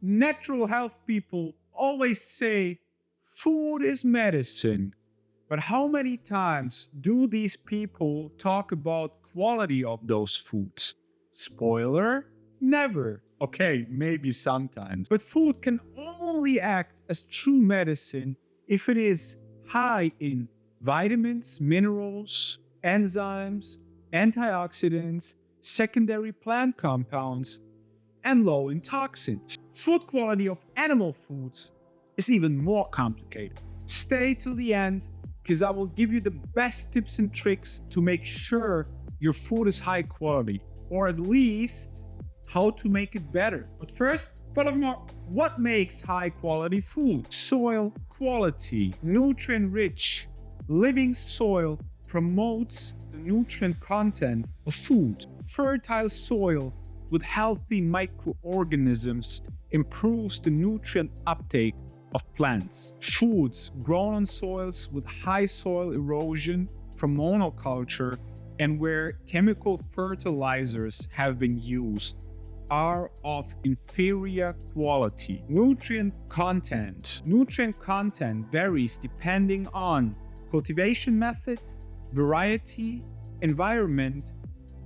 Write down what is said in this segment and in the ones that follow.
Natural health people always say food is medicine. But how many times do these people talk about quality of those foods? Spoiler, never. Okay, maybe sometimes. But food can only act as true medicine if it is high in vitamins, minerals, enzymes, antioxidants, secondary plant compounds, and low in toxins. Food quality of animal foods is even more complicated. Stay till the end, because I will give you the best tips and tricks to make sure your food is high quality, or at least how to make it better. But first, furthermore, what makes high quality food? Soil quality, nutrient rich, living soil promotes the nutrient content of food. Fertile soil with healthy microorganisms improves the nutrient uptake of plants. Foods grown on soils with high soil erosion from monoculture and where chemical fertilizers have been used are of inferior quality. Nutrient content varies depending on cultivation method, variety, environment,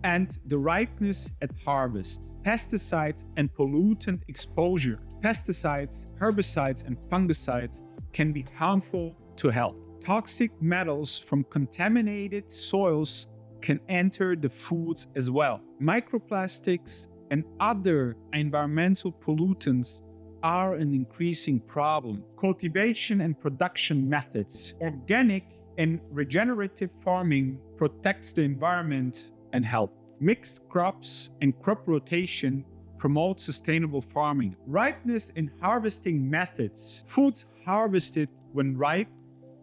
and the ripeness at harvest. Pesticides and pollutant exposure. Pesticides, herbicides, and fungicides can be harmful to health. Toxic metals from contaminated soils can enter the foods as well. Microplastics and other environmental pollutants are an increasing problem. Cultivation and production methods. Organic and regenerative farming protects the environment and health. Mixed crops and crop rotation promote sustainable farming. Ripeness in harvesting methods. Foods harvested when ripe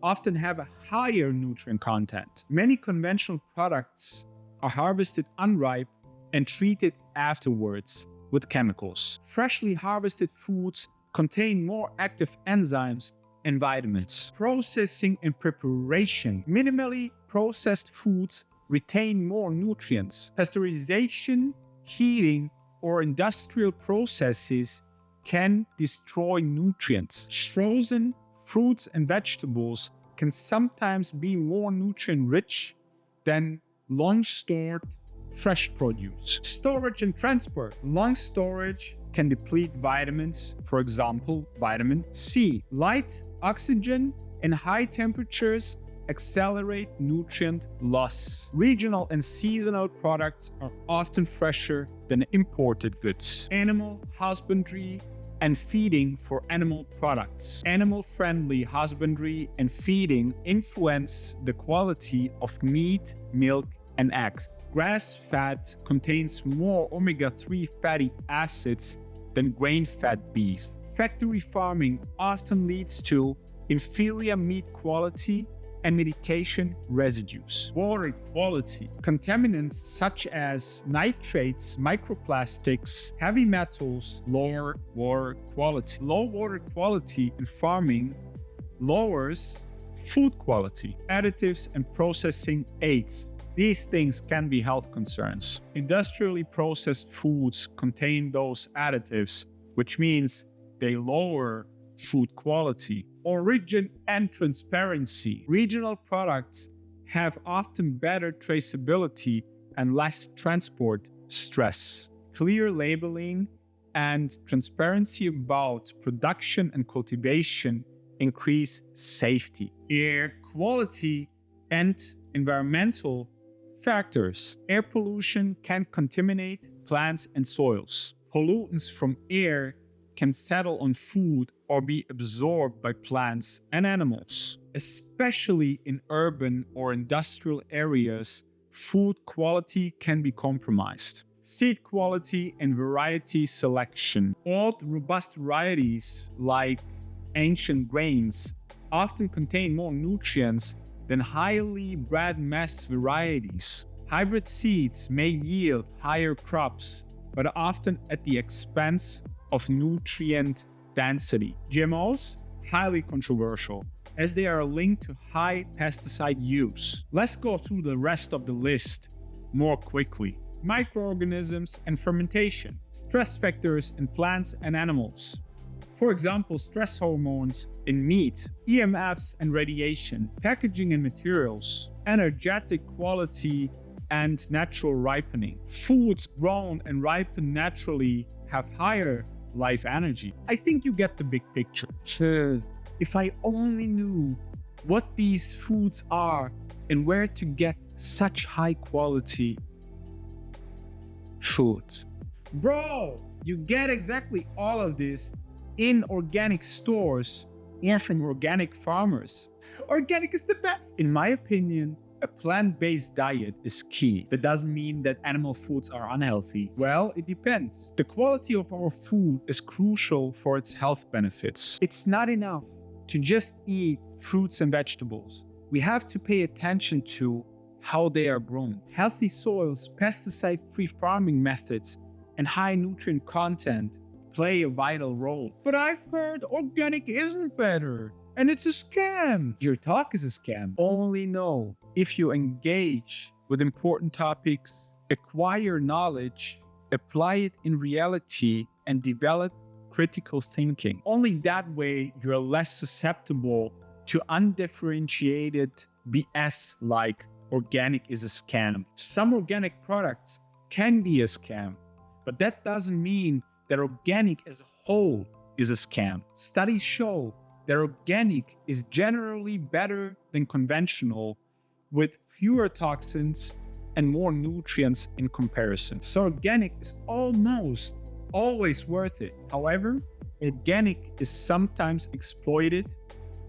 often have a higher nutrient content. Many conventional products are harvested unripe and treated afterwards with chemicals. Freshly harvested foods contain more active enzymes and vitamins. Processing and preparation. Minimally processed foods retain more nutrients. Pasteurization, heating, or industrial processes can destroy nutrients. Frozen fruits and vegetables can sometimes be more nutrient-rich than long-stored fresh produce. Storage and transport. Long storage can deplete vitamins, for example, vitamin C. Light, oxygen, and high temperatures accelerate nutrient loss. Regional and seasonal products are often fresher than imported goods. Animal husbandry and feeding for animal products. Animal-friendly husbandry and feeding influence the quality of meat, milk, and eggs. Grass fat contains more omega-3 fatty acids than grain-fed beef. Factory farming often leads to inferior meat quality and medication residues. Water quality. Contaminants such as nitrates, microplastics, heavy metals lower water quality. Low water quality in farming lowers food quality. Additives and processing aids. These things can be health concerns. Industrially processed foods contain those additives, which means they lower food quality. Origin and transparency. Regional products have often better traceability and less transport stress. Clear labeling and transparency about production and cultivation increase safety. Air quality and environmental factors. Air pollution can contaminate plants and soils. Pollutants from air can settle on food or be absorbed by plants and animals. Especially in urban or industrial areas, food quality can be compromised. Seed quality and variety selection. Old, robust varieties like ancient grains often contain more nutrients than highly bred mass varieties. Hybrid seeds may yield higher crops, but often at the expense of nutrient density. GMOs, highly controversial, as they are linked to high pesticide use. Let's go through the rest of the list more quickly. microorganisms, and fermentation, stress factors in plants and animals. For example, stress hormones in meat, EMFs and radiation, packaging and materials, energetic quality and natural ripening. Foods grown and ripened naturally have higher life energy. I think you get the big picture. If I only knew what these foods are and where to get such high quality foods. Bro, you get exactly all of this in organic stores or from organic farmers. Organic is the best. In my opinion, a plant-based diet is key. That doesn't mean that animal foods are unhealthy. Well, it depends. The quality of our food is crucial for its health benefits. It's not enough to just eat fruits and vegetables. We have to pay attention to how they are grown. Healthy soils, pesticide-free farming methods, and high nutrient content play a vital role. But I've heard organic isn't better, and it's a scam. Your talk is a scam. Only know if you engage with important topics, acquire knowledge, apply it in reality, and develop critical thinking. Only that way you're less susceptible to undifferentiated BS like organic is a scam. Some organic products can be a scam, but that doesn't mean that organic as a whole is a scam. Studies show that organic is generally better than conventional, with fewer toxins and more nutrients in comparison. So organic is almost always worth it. However, organic is sometimes exploited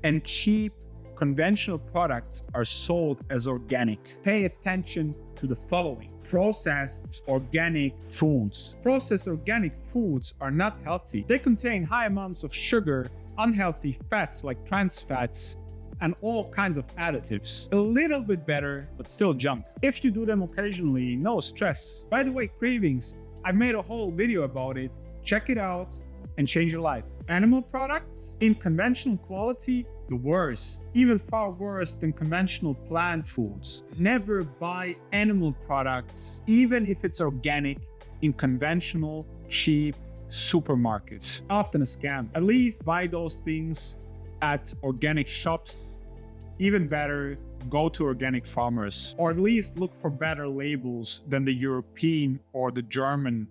and cheap conventional products are sold as organic. Pay attention to the following. Processed organic foods. Processed organic foods are not healthy. They contain high amounts of sugar, unhealthy fats like trans fats, and all kinds of additives. A little bit better, but still junk. If you do them occasionally, no stress. By the way, cravings, I've made a whole video about it. Check it out and change your life. Animal products in conventional quality, the worst, even far worse than conventional plant foods. Never buy animal products, even if it's organic, in conventional, cheap supermarkets. Often a scam. At least buy those things at organic shops. Even better, go to organic farmers, or at least look for better labels than the European or the German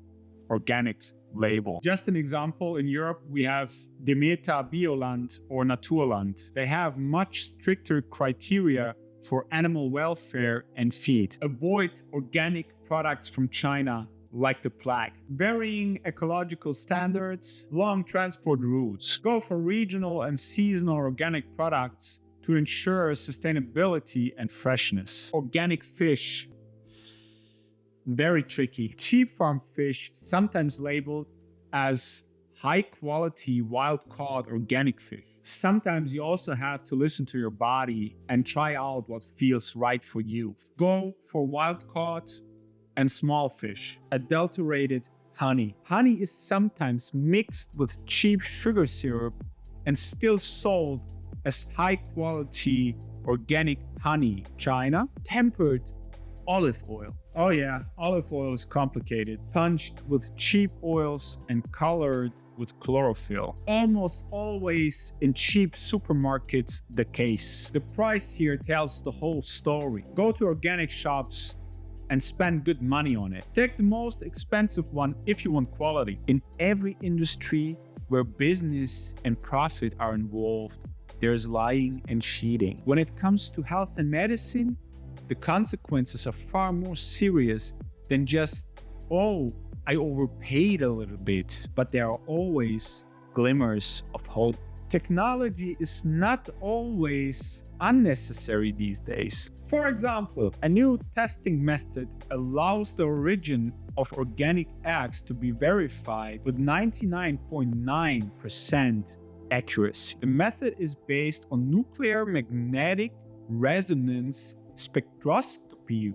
organic label. Just an example, in Europe we have Demeter Bioland or Naturland. They have much stricter criteria for animal welfare and feed. Avoid organic products from China like the plague. Varying ecological standards, long transport routes. Go for regional and seasonal organic products to ensure sustainability and freshness. Organic fish, very tricky. Cheap farm fish, sometimes labeled as high quality wild-caught organic fish. Sometimes you also have to listen to your body and try out what feels right for you. Go for wild-caught and small fish. Adulterated honey. Honey is sometimes mixed with cheap sugar syrup and still sold as high-quality organic honey. China, tempered olive oil. Oh yeah, olive oil is complicated. Punched with cheap oils and colored with chlorophyll. Almost always in cheap supermarkets the case. The price here tells the whole story. Go to organic shops and spend good money on it. Take the most expensive one if you want quality. In every industry where business and profit are involved, there's lying and cheating. When it comes to health and medicine, the consequences are far more serious than just, oh, I overpaid a little bit. But there are always glimmers of hope. Technology is not always unnecessary these days. For example, a new testing method allows the origin of organic eggs to be verified with 99.9% accuracy. The method is based on nuclear magnetic resonance spectroscopy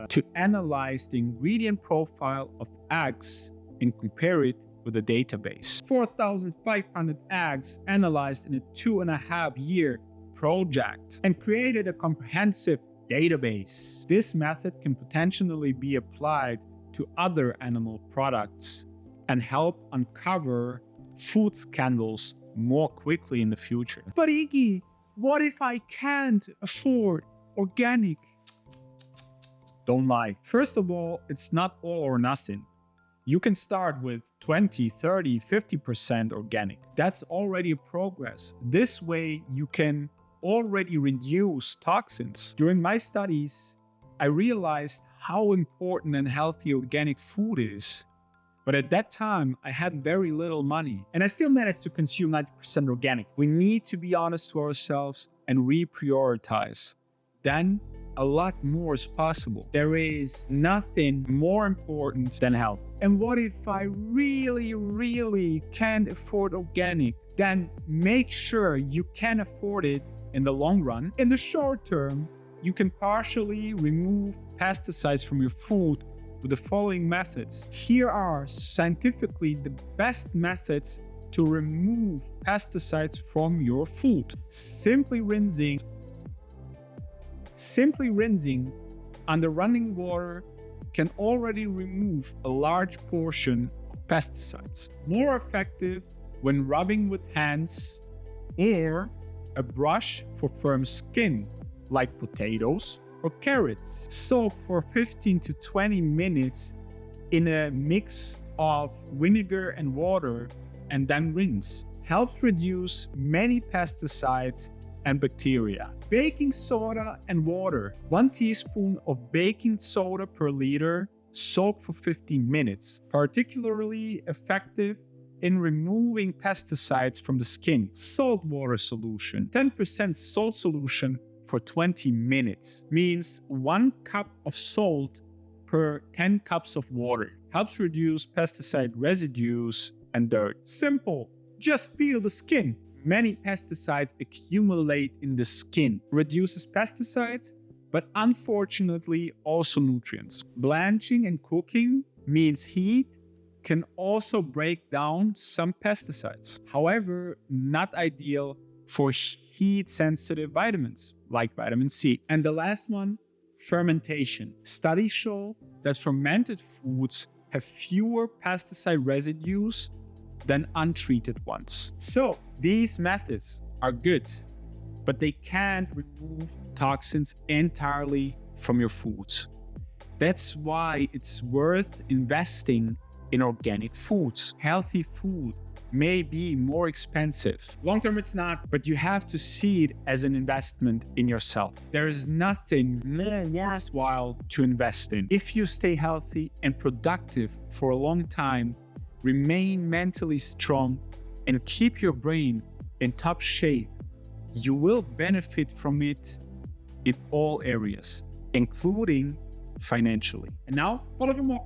to analyze the ingredient profile of eggs and compare it with a database. 4,500 eggs analyzed in a 2.5-year project and created a comprehensive database. This method can potentially be applied to other animal products and help uncover food scandals more quickly in the future. But Iggy, what if I can't afford organic? Don't lie. First of all, it's not all or nothing. You can start with 20, 30, 50% organic. That's already a progress. This way you can already reduce toxins. During my studies, I realized how important and healthy organic food is. But at that time, I had very little money, and I still managed to consume 90% organic. We need to be honest to ourselves and reprioritize. Then a lot more is possible. There is nothing more important than health. And what if I really can't afford organic? Then make sure you can afford it in the long run. In the short term, you can partially remove pesticides from your food with the following methods. Here are scientifically the best methods to remove pesticides from your food. Simply rinsing under running water can already remove a large portion of pesticides. More effective when rubbing with hands or a brush for firm skin, like potatoes or carrots. Soak for 15 to 20 minutes in a mix of vinegar and water and then rinse. Helps reduce many pesticides and bacteria. Baking soda and water. 1 teaspoon of baking soda per liter. Soak for 15 minutes. Particularly effective in removing pesticides from the skin. Salt water solution. 10% salt solution for 20 minutes. Means 1 cup of salt per 10 cups of water. Helps reduce pesticide residues and dirt. Simple. Just peel the skin. Many pesticides accumulate in the skin. Reduces pesticides, but unfortunately also nutrients. Blanching and cooking means heat can also break down some pesticides. However, not ideal for heat-sensitive vitamins like vitamin C. And the last one, fermentation. Studies show that fermented foods have fewer pesticide residues than untreated ones. So these methods are good, but they can't remove toxins entirely from your foods. That's why it's worth investing in organic foods. Healthy food may be more expensive. Long term it's not, but you have to see it as an investment in yourself. There is nothing more worthwhile to invest in. If you stay healthy and productive for a long time, remain mentally strong, and keep your brain in top shape, you will benefit from it in all areas, including financially. And now, follow for more.